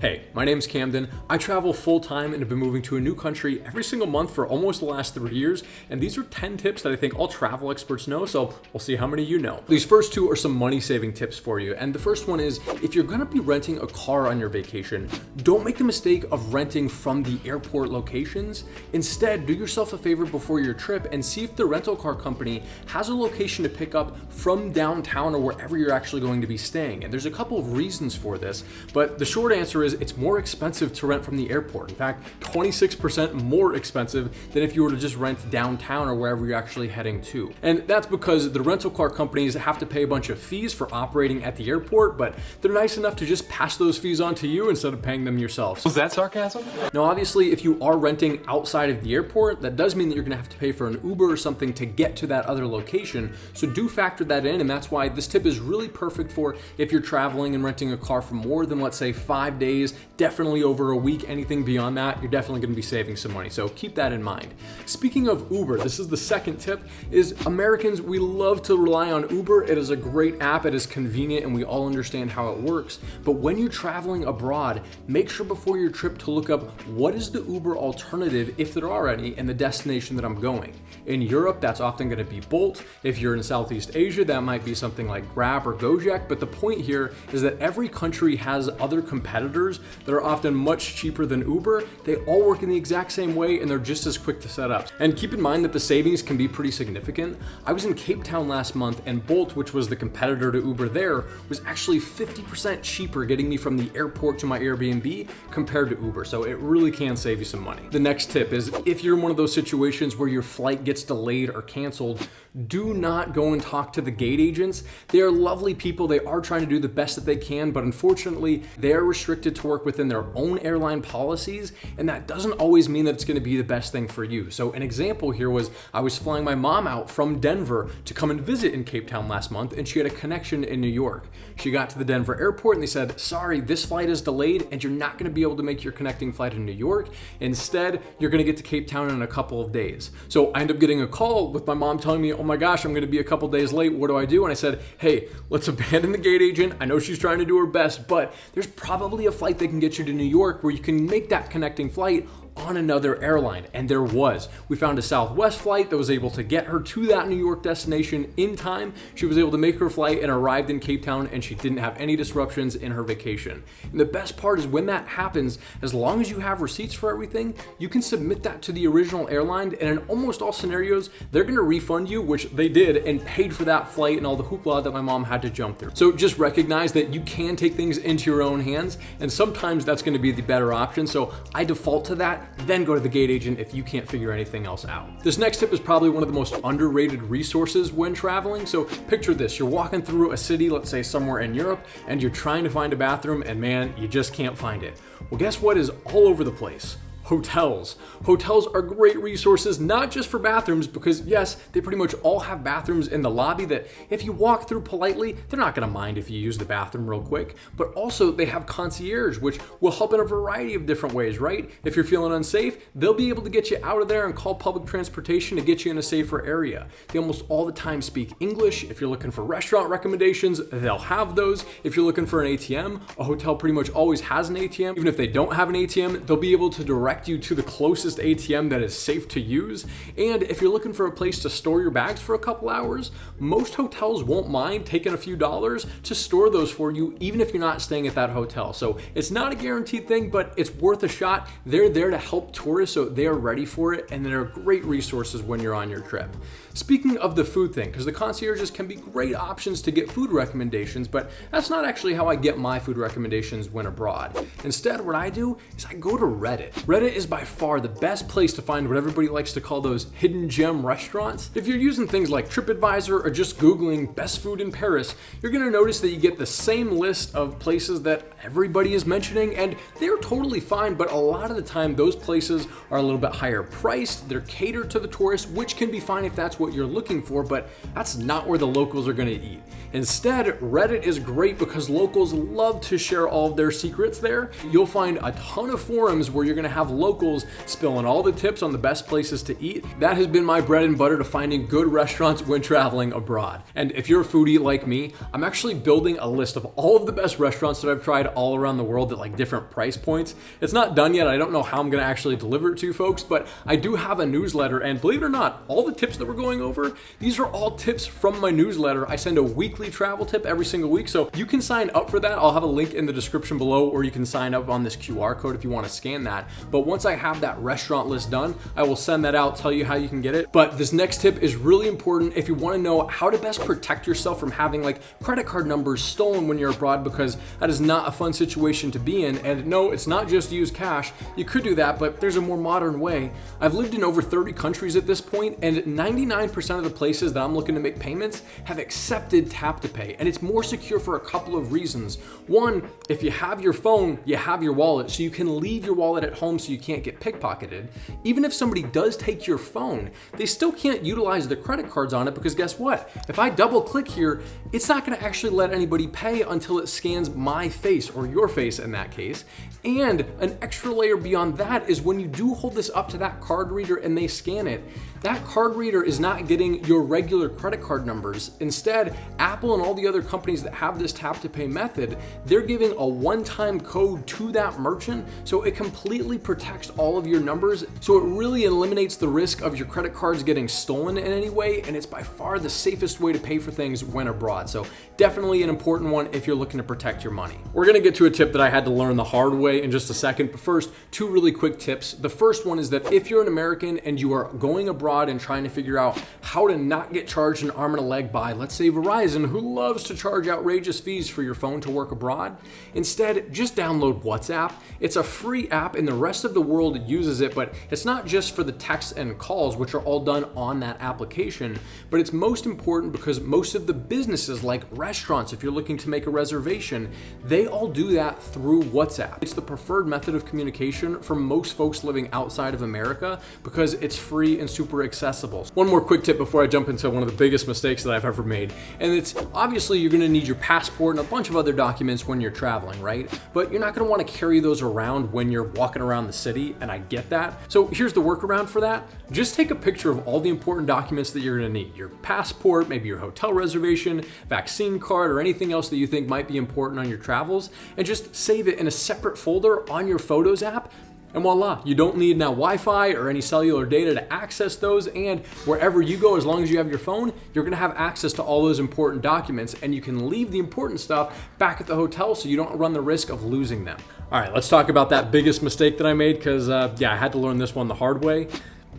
Hey, my name's Camden. I travel full-time and have been moving to a new country every single month for almost the last 3 years, and these are 10 tips that I think all travel experts know, so we'll see how many you know. These first two are some money-saving tips for you, and the first one is, if you're gonna be renting a car on your vacation, don't make the mistake of renting from the airport locations. Instead, do yourself a favor before your trip and see if the rental car company has a location to pick up from downtown or wherever you're actually going to be staying. And there's a couple of reasons for this, but the short answer is it's more expensive to rent from the airport. In fact, 26% more expensive than if you were to just rent downtown or wherever you're actually heading to. And that's because the rental car companies have to pay a bunch of fees for operating at the airport, but they're nice enough to just pass those fees on to you instead of paying them yourself. Was that sarcasm? Now, obviously, if you are renting outside of the airport, that does mean that you're gonna have to pay for an Uber or something to get to that other location. So do factor that in, and that's why this tip is really perfect for if you're traveling and renting a car for more than, let's say, 5 days, definitely over a week. Anything beyond that, you're definitely gonna be saving some money. So keep that in mind. Speaking of Uber, this is the second tip, is Americans, we love to rely on Uber. It is a great app, it is convenient, and we all understand how it works. But when you're traveling abroad, make sure before your trip to look up what is the Uber alternative, if there are any, in the destination that I'm going. In Europe, that's often gonna be Bolt. If you're in Southeast Asia, that might be something like Grab or Gojek. But the point here is that every country has other competitors that are often much cheaper than Uber. They all work in the exact same way and they're just as quick to set up. And keep in mind that the savings can be pretty significant. I was in Cape Town last month and Bolt, which was the competitor to Uber there, was actually 50% cheaper getting me from the airport to my Airbnb compared to Uber. So it really can save you some money. The next tip is, if you're in one of those situations where your flight gets delayed or canceled, do not go and talk to the gate agents. They are lovely people. They are trying to do the best that they can, but unfortunately, they are restricted to work within their own airline policies, and that doesn't always mean that it's going to be the best thing for you. So an example here was, I was flying my mom out from Denver to come and visit in Cape Town last month, and she had a connection in New York. She got to the Denver airport and they said, sorry, this flight is delayed and you're not going to be able to make your connecting flight in New York. Instead, you're going to get to Cape Town in a couple of days. So I ended up getting a call with my mom telling me, oh my gosh, I'm going to be a couple days late. What do I do? And I said, hey, let's abandon the gate agent. I know she's trying to do her best, but there's probably a flight that can get you to New York where you can make that connecting flight on another airline. And there was. We found a Southwest flight that was able to get her to that New York destination in time. She was able to make her flight and arrived in Cape Town, and she didn't have any disruptions in her vacation. And the best part is, when that happens, as long as you have receipts for everything, you can submit that to the original airline, and in almost all scenarios, they're gonna refund you, which they did, and paid for that flight and all the hoopla that my mom had to jump through. So just recognize that you can take things into your own hands, and sometimes that's gonna be the better option. So I default to that, then go to the gate agent if you can't figure anything else out. This next tip is probably one of the most underrated resources when traveling. So picture this, you're walking through a city, let's say somewhere in Europe, and you're trying to find a bathroom, and man, you just can't find it. Well, guess what is all over the place? Hotels. Hotels are great resources, not just for bathrooms, because yes, they pretty much all have bathrooms in the lobby that if you walk through politely, they're not gonna mind if you use the bathroom real quick, but also they have concierge, which will help in a variety of different ways, right? If you're feeling unsafe, they'll be able to get you out of there and call public transportation to get you in a safer area. They almost all the time speak English. If you're looking for restaurant recommendations, they'll have those. If you're looking for an ATM, a hotel pretty much always has an ATM. Even if they don't have an ATM, they'll be able to direct you to the closest ATM that is safe to use. And if you're looking for a place to store your bags for a couple hours, most hotels won't mind taking a few dollars to store those for you, even if you're not staying at that hotel. So it's not a guaranteed thing, but it's worth a shot. They're there to help tourists, so they are ready for it, and they're great resources when you're on your trip. Speaking of the food thing, because the concierges can be great options to get food recommendations, but that's not actually how I get my food recommendations when abroad. Instead, what I do is I go to Reddit. Reddit is by far the best place to find what everybody likes to call those hidden gem restaurants. If you're using things like TripAdvisor or just Googling best food in Paris, you're gonna notice that you get the same list of places that everybody is mentioning, and they're totally fine, but a lot of the time those places are a little bit higher priced. They're catered to the tourists, which can be fine if that's what you're looking for, but that's not where the locals are gonna eat. Instead, Reddit is great because locals love to share all of their secrets there. You'll find a ton of forums where you're gonna have locals spilling all the tips on the best places to eat. That has been my bread and butter to finding good restaurants when traveling abroad. And if you're a foodie like me, I'm actually building a list of all of the best restaurants that I've tried all around the world at like different price points. It's not done yet. I don't know how I'm going to actually deliver it to you folks, but I do have a newsletter, and believe it or not, all the tips that we're going over, these are all tips from my newsletter. I send a weekly travel tip every single week, so you can sign up for that. I'll have a link in the description below, or you can sign up on this QR code if you want to scan that. But once I have that restaurant list done, I will send that out, tell you how you can get it. But this next tip is really important if you want to know how to best protect yourself from having like credit card numbers stolen when you're abroad, because that is not a fun situation to be in. And no, it's not just use cash. You could do that, but there's a more modern way. I've lived in over 30 countries at this point, and 99% of the places that I'm looking to make payments have accepted tap to pay, and it's more secure for a couple of reasons. One, if you have your phone, you have your wallet, so you can leave your wallet at home so you can't get pickpocketed. Even if somebody does take your phone, they still can't utilize the credit cards on it, because guess what? If I double click here, it's not going to actually let anybody pay until it scans my face, or your face in that case. And an extra layer beyond that is when you do hold this up to that card reader and they scan it, that card reader is not getting your regular credit card numbers. Instead, Apple and all the other companies that have this tap to pay method, they're giving a one-time code to that merchant, so it completely protects all of your numbers. So it really eliminates the risk of your credit cards getting stolen in any way, and it's by far the safest way to pay for things when abroad. So definitely an important one if you're looking to protect your money. We're gonna get to a tip that I had to learn the hard way in just a second, but first, two really quick tips. The first one is that if you're an American and you are going abroad and trying to figure out how to not get charged an arm and a leg by, let's say, Verizon, who loves to charge outrageous fees for your phone to work abroad, instead, just download WhatsApp. It's a free app and the rest of the world uses it, but it's not just for the texts and calls, which are all done on that application, but it's most important because most of the businesses, like restaurants, if you're looking to make a reservation, they all do that through WhatsApp. It's the preferred method of communication for most folks living outside of America because it's free and super accessible. One more quick tip before I jump into one of the biggest mistakes that I've ever made, and it's obviously you're going to need your passport and a bunch of other documents when you're traveling, right? But you're not going to want to carry those around when you're walking around the city, and I get that. So here's the workaround for that. Just take a picture of all the important documents that you're going to need. Your passport, maybe your hotel reservation, vaccine card, or anything else that you think might be important on your travels, and just save it in a separate folder on your Photos app. And voila, you don't need now Wi-Fi or any cellular data to access those, and wherever you go, as long as you have your phone, you're gonna have access to all those important documents, and you can leave the important stuff back at the hotel so you don't run the risk of losing them. All right, let's talk about that biggest mistake that I made, because yeah, I had to learn this one the hard way.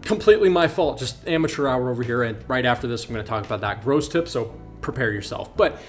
Completely my fault, just amateur hour over here, and right after this, I'm gonna talk about that gross tip, so prepare yourself. But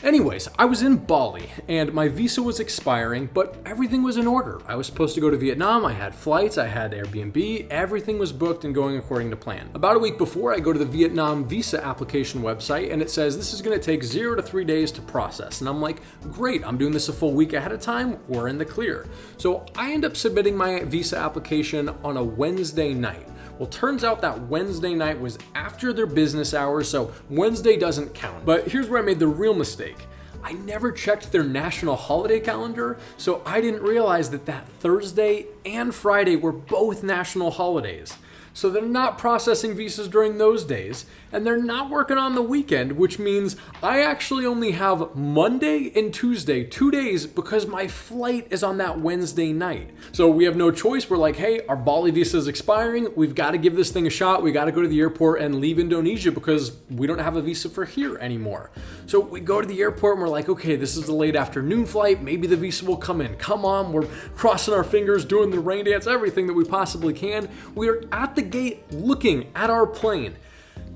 anyways, I was in Bali and my visa was expiring, but everything was in order. I was supposed to go to Vietnam, I had flights, I had Airbnb, everything was booked and going according to plan. About a week before, I go to the Vietnam visa application website and it says this is gonna take 0 to 3 days to process. And I'm like, great, I'm doing this a full week ahead of time, we're in the clear. So I end up submitting my visa application on a Wednesday night. Well, turns out that Wednesday night was after their business hours, so Wednesday doesn't count. But here's where I made the real mistake. I never checked their national holiday calendar, so I didn't realize that Thursday and Friday were both national holidays. So they're not processing visas during those days, and they're not working on the weekend, which means I actually only have Monday and Tuesday, 2 days, because my flight is on that Wednesday night. So we have no choice. We're like, hey, our Bali visa is expiring. We've got to give this thing a shot. We got to go to the airport and leave Indonesia because we don't have a visa for here anymore. So we go to the airport and we're like, okay, this is a late afternoon flight. Maybe the visa will come in. Come on, we're crossing our fingers, doing the rain dance, everything that we possibly can. We are at the gate looking at our plane.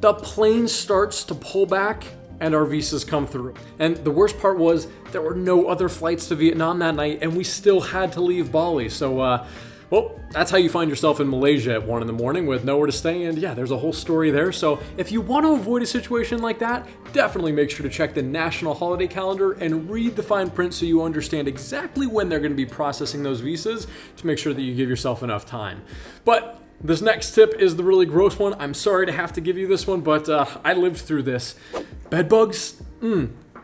The plane starts to pull back and our visas come through. And the worst part was there were no other flights to Vietnam that night and we still had to leave Bali. So, well, that's how you find yourself in Malaysia at 1 a.m. with nowhere to stay. And yeah, there's a whole story there. So if you want to avoid a situation like that, definitely make sure to check the national holiday calendar and read the fine print so you understand exactly when they're going to be processing those visas to make sure that you give yourself enough time. But this next tip is the really gross one. I'm sorry to have to give you this one, but I lived through this. Bed bugs?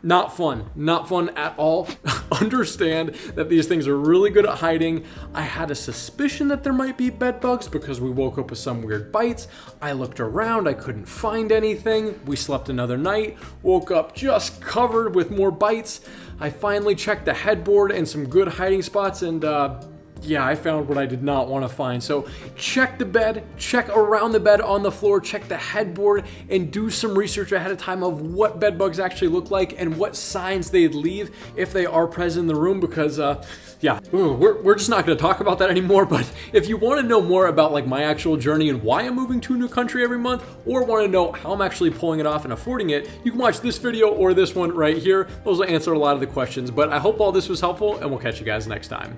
Not fun. Not fun at all. Understand that these things are really good at hiding. I had a suspicion that there might be bed bugs because we woke up with some weird bites. I looked around, I couldn't find anything. We slept another night, woke up just covered with more bites. I finally checked the headboard and some good hiding spots, and yeah, I found what I did not want to find. So check the bed, check around the bed on the floor, check the headboard, and do some research ahead of time of what bed bugs actually look like and what signs they'd leave if they are present in the room, because yeah, we're just not going to talk about that anymore. But if you want to know more about like my actual journey and why I'm moving to a new country every month, or want to know how I'm actually pulling it off and affording it, you can watch this video or this one right here. Those will answer a lot of the questions. But I hope all this was helpful, and we'll catch you guys next time.